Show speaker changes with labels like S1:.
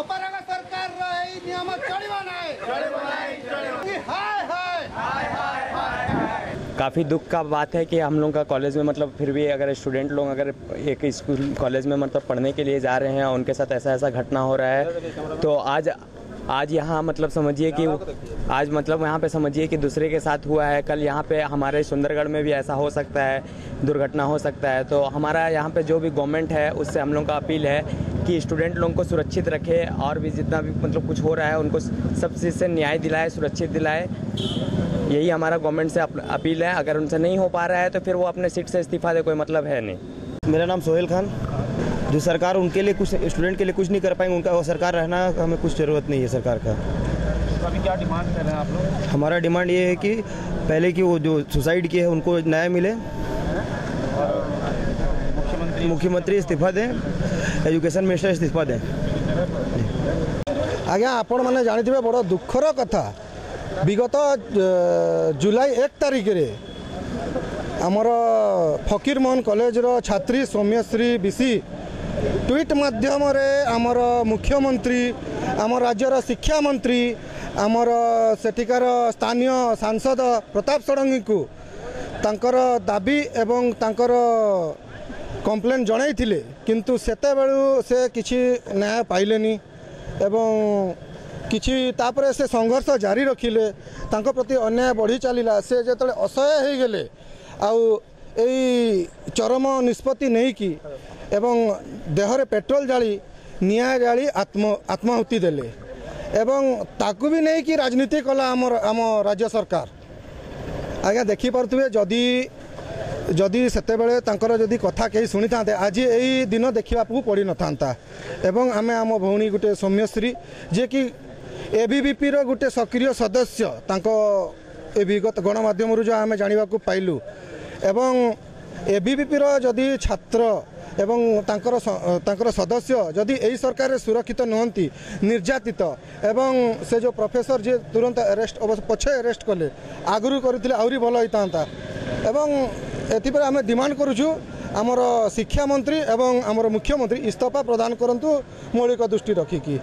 S1: ଅପରାଗ ସରକାରର ଏହି ନିୟମ ଚଳିବ ନାହିଁ।
S2: काफ़ी दुख का बात है कि हम लोग का कॉलेज में मतलब फिर भी अगर स्टूडेंट लोग अगर एक स्कूल कॉलेज में मतलब पढ़ने के लिए जा रहे हैं और उनके साथ ऐसा ऐसा घटना हो रहा है। तो आज यहाँ मतलब समझिए कि आज मतलब यहाँ पे समझिए कि दूसरे के साथ हुआ है, कल यहाँ पे हमारे सुंदरगढ़ में भी ऐसा हो सकता है, दुर्घटना हो सकता है। तो हमारा यहाँ पे जो भी गवर्नमेंट है उससे हम लोग का अपील है कि स्टूडेंट लोगों को सुरक्षित रखे और भी जितना भी मतलब कुछ हो रहा है उनको सब चीज़ से न्याय दिलाए, सुरक्षित दिलाए। यही हमारा गवर्नमेंट से अपील है। अगर उनसे नहीं हो पा रहा है तो फिर वो अपने सीट से इस्तीफा दे, कोई मतलब है नहीं।
S3: मेरा नाम सोहेल खान। जो सरकार उनके लिए कुछ स्टूडेंट के लिए कुछ नहीं कर पाएंगे, उनका वो सरकार रहना हमें कुछ ज़रूरत नहीं है सरकार का।
S4: तो अभी क्या डिमांड कर रहे हैं आप लोग?
S3: हमारा डिमांड ये है कि पहले कि वो जो सुसाइड किए हैं उनको न्याय मिले, मुख्यमंत्री इस्तीफा दें, एजुकेशन मिनिस्टर इस्तीफा दें।
S1: आज्ञा आपण मैंने जानी बड़ दुखर कथा विगत जुलाई 1 तारिख रे आमर फकीर मोहन कॉलेज रो छात्री सौम्यश्री बीसी ट्वीट माध्यम रे आमर मुख्यमंत्री आम राज्यर शिक्षा मंत्री आमर सेठिकार स्थानीय सांसद प्रताप षडंगी को तांकर दाबी एवं तांकर कंप्लेन जणाई थिले, किंतु सेते बेलू से किछि न्याय पाइलेनी एवं किछि तापरे से संघर्ष जारी रखिले। तांको प्रति अन्याय बढ़ी चलिला। से जेतले असहाय हो गले आउ एई चरम निष्पत्ति नहीं कि एवं देहरे पेट्रोल जाली निया जाली आत्माहुति देले एवं ताकू भी नहीं कि राजनीति कला आम राज्य सरकार। आज्ञा देखि पारुथबे जदि सेते बेले तांकर जदि कथा कहीं शुणी था आज यही दिन देखा पड़ी न था। एवं आमे आम भौणी गोटे सौम्यश्री जे कि एबीवीपी रो गोटे सक्रिय सदस्य तांको ए विगत गणमाध्यम जो आम जाना पाइलु एवं एबीवीपी रो जदि छात्र एवं तांकर सदस्य जदि यही सरकार सुरक्षित नुहंती निर्यातित एवं से जो प्रोफेसर जे तुरंत अरेस्ट पछे अरेस्ट कले आगुरी करथिले आउरी भल होइतांता। एवं एथिपर आमे डिमांड करूछु आमर शिक्षा मंत्री एवं आमर मुख्यमंत्री इस्तीफा प्रदान करंतु मौलिक दृष्टि रखिकी।